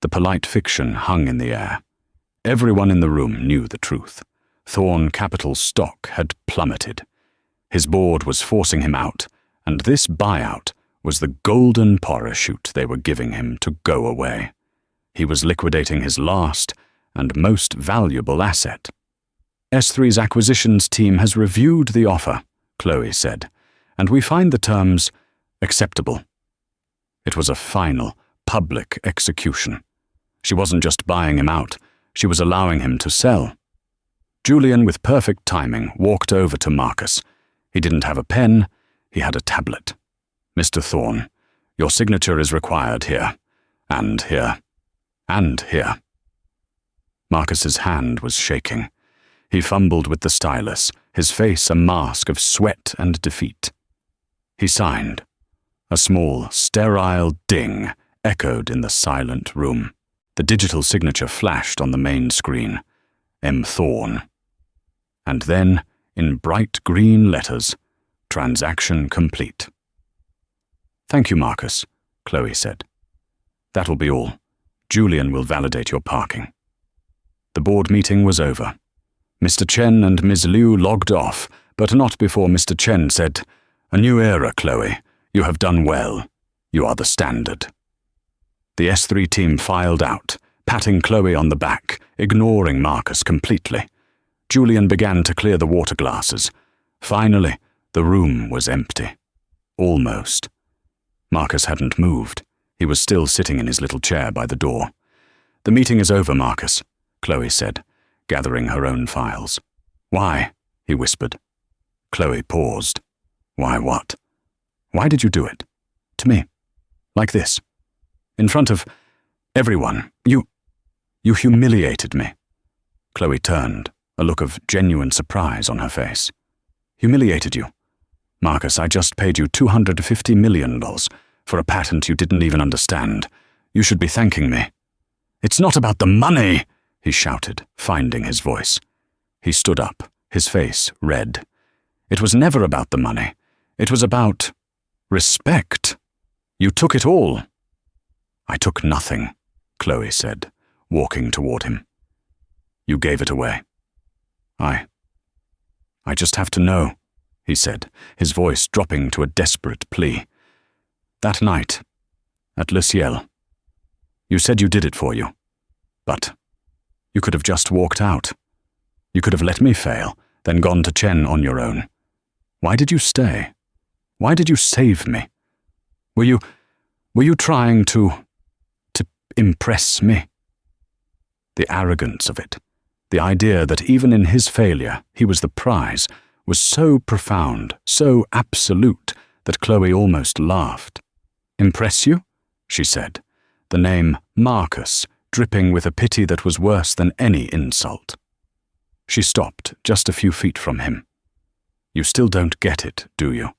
The polite fiction hung in the air. Everyone in the room knew the truth. Thorne Capital's stock had plummeted. His board was forcing him out, and this buyout was the golden parachute they were giving him to go away. He was liquidating his last and most valuable asset. S3's acquisitions team has reviewed the offer, Chloe said, and we find the terms acceptable. It was a final, public execution. She wasn't just buying him out, she was allowing him to sell. Julian, with perfect timing, walked over to Marcus. He didn't have a pen, he had a tablet. Mr. Thorne, your signature is required here, and here, and here. Marcus's hand was shaking. He fumbled with the stylus, his face a mask of sweat and defeat. He signed. A small, sterile ding echoed in the silent room. The digital signature flashed on the main screen. M. Thorne. And then, in bright green letters, transaction complete. Thank you, Marcus, Chloe said. That'll be all. Julian will validate your parking. The board meeting was over. Mr. Chen and Ms. Liu logged off, but not before Mr. Chen said, "A new era, Chloe. You have done well. You are the standard." The S3 team filed out, patting Chloe on the back, ignoring Marcus completely. Julian began to clear the water glasses. Finally, the room was empty. Almost. Marcus hadn't moved. He was still sitting in his little chair by the door. "The meeting is over, Marcus," Chloe said, gathering her own files. "Why?" he whispered. Chloe paused. "Why what? Why did you do it? To me? Like this? In front of everyone? You humiliated me." Chloe turned, a look of genuine surprise on her face. "Humiliated you? Marcus, I just paid you $250 million for a patent you didn't even understand. You should be thanking me." "It's not about the money," he shouted, finding his voice. He stood up, his face red. "It was never about the money. It was about respect. You took it all." "I took nothing," Chloe said, walking toward him. "You gave it away." I just have to know," he said, his voice dropping to a desperate plea. "That night, at Le Ciel, you said you did it for you, but you could have just walked out. You could have let me fail, then gone to Chen on your own. Why did you stay? Why did you save me? Were you trying to impress me?" The arrogance of it, the idea that even in his failure he was the prize, was so profound, so absolute, that Chloe almost laughed. "Impress you?" she said, the name Marcus dripping with a pity that was worse than any insult. She stopped just a few feet from him. "You still don't get it, do you?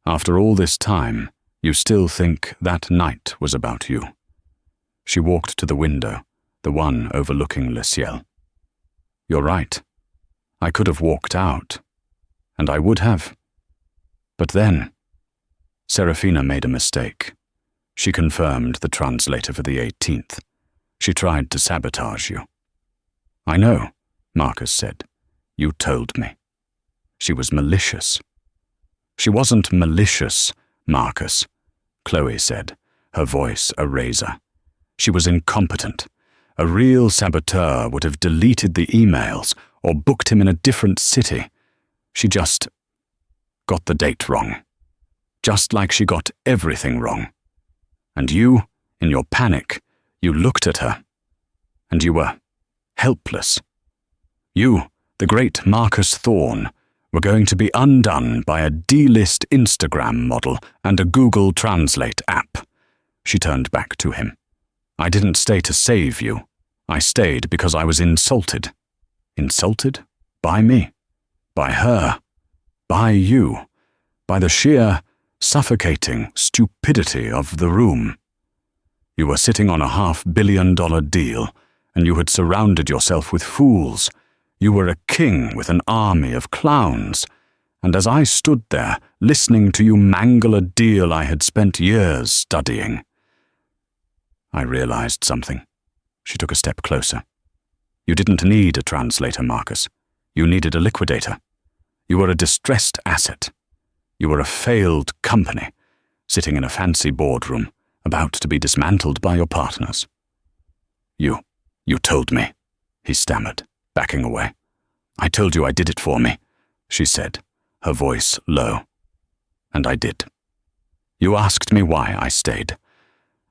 After all this time, you still think that night was about you." She walked to the window, the one overlooking Le Ciel. "You're right. I could have walked out. And I would have. But then, Serafina made a mistake. She confirmed the translator for the 18th. She tried to sabotage you." "I know," Marcus said. "You told me. She was malicious." "She wasn't malicious, Marcus," Chloe said, her voice a razor. "She was incompetent. A real saboteur would have deleted the emails or booked him in a different city. She just got the date wrong. Just like she got everything wrong. And you, in your panic, you looked at her. And you were helpless. You, the great Marcus Thorne, were going to be undone by a D-list Instagram model and a Google Translate app." She turned back to him. "I didn't stay to save you. I stayed because I was insulted." "Insulted? By me? By her? By you? By the sheer, suffocating stupidity of the room? You were sitting on a $500 million deal, and you had surrounded yourself with fools. You were a king with an army of clowns, and as I stood there, listening to you mangle a deal I had spent years studying, I realized something." She took a step closer. "You didn't need a translator, Marcus. You needed a liquidator. You were a distressed asset. You were a failed company, sitting in a fancy boardroom, about to be dismantled by your partners. You told me, he stammered, backing away. I told you I did it for me, she said, her voice low. And I did. You asked me why I stayed.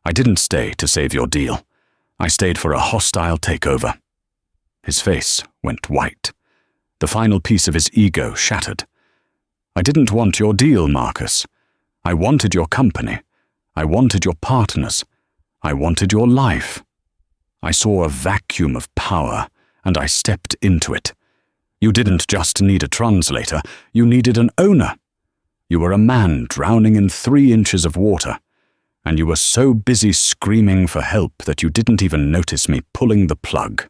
I didn't stay to save your deal. I stayed for a hostile takeover. His face went white. The final piece of his ego shattered. I didn't want your deal, Marcus. I wanted your company. I wanted your partners. I wanted your life. I saw a vacuum of power, and I stepped into it. You didn't just need a translator, you needed an owner. You were a man drowning in 3 inches of water, and you were so busy screaming for help that you didn't even notice me pulling the plug.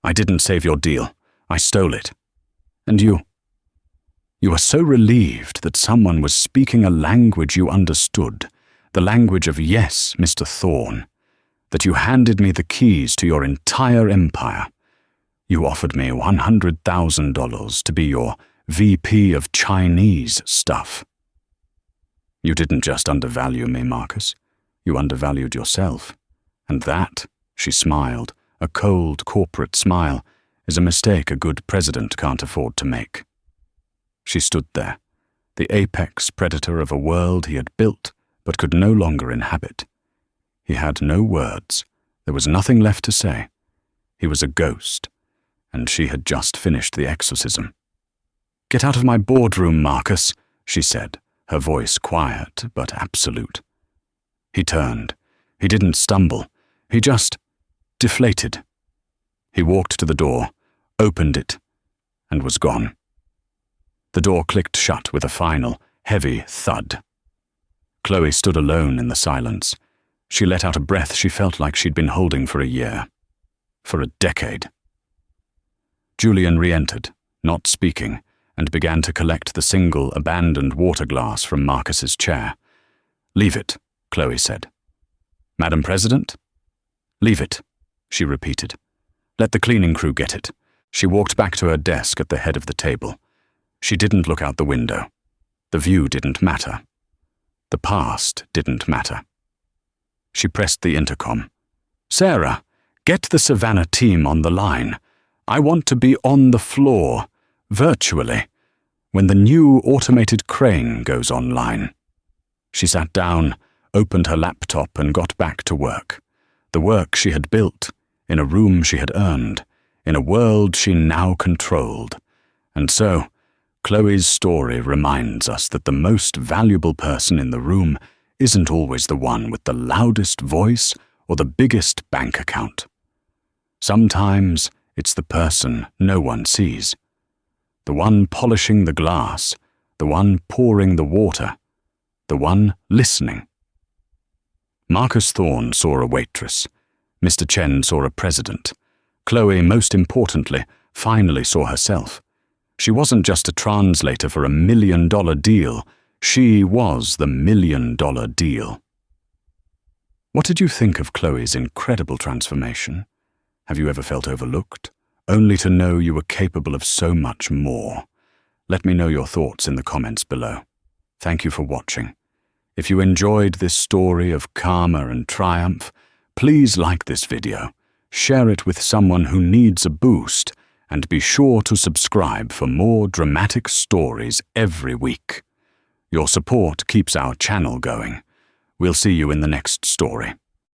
I didn't save your deal. I stole it. And you were so relieved that someone was speaking a language you understood, the language of yes, Mr. Thorne, that you handed me the keys to your entire empire. You offered me $100,000 to be your VP of Chinese stuff. You didn't just undervalue me, Marcus. You undervalued yourself. And that, she smiled, a cold corporate smile, is a mistake a good president can't afford to make. She stood there, the apex predator of a world he had built but could no longer inhabit. He had no words. There was nothing left to say. He was a ghost, and she had just finished the exorcism. Get out of my boardroom, Marcus, she said, her voice quiet but absolute. He turned. He didn't stumble. He just deflated. He walked to the door, opened it, and was gone. The door clicked shut with a final, heavy thud. Chloe stood alone in the silence. She let out a breath she felt like she'd been holding for a year. For a decade. Julian re-entered, not speaking, and began to collect the single abandoned water glass from Marcus's chair. Leave it, Chloe said. Madam President? Leave it, she repeated. Let the cleaning crew get it. She walked back to her desk at the head of the table. She didn't look out the window. The view didn't matter. The past didn't matter. She pressed the intercom. Sarah, get the Savannah team on the line. I want to be on the floor, virtually, when the new automated crane goes online. She sat down, opened her laptop and got back to work. The work she had built, in a room she had earned, in a world she now controlled. And so, Chloe's story reminds us that the most valuable person in the room isn't always the one with the loudest voice or the biggest bank account. Sometimes it's the person no one sees. The one polishing the glass, the one pouring the water, the one listening. Marcus Thorne saw a waitress. Mr. Chen saw a president. Chloe, most importantly, finally saw herself. She wasn't just a translator for $1 million deal. She was the $1 million deal. What did you think of Chloe's incredible transformation? Have you ever felt overlooked, only to know you were capable of so much more? Let me know your thoughts in the comments below. Thank you for watching. If you enjoyed this story of karma and triumph, please like this video, share it with someone who needs a boost, and be sure to subscribe for more dramatic stories every week. Your support keeps our channel going. We'll see you in the next story.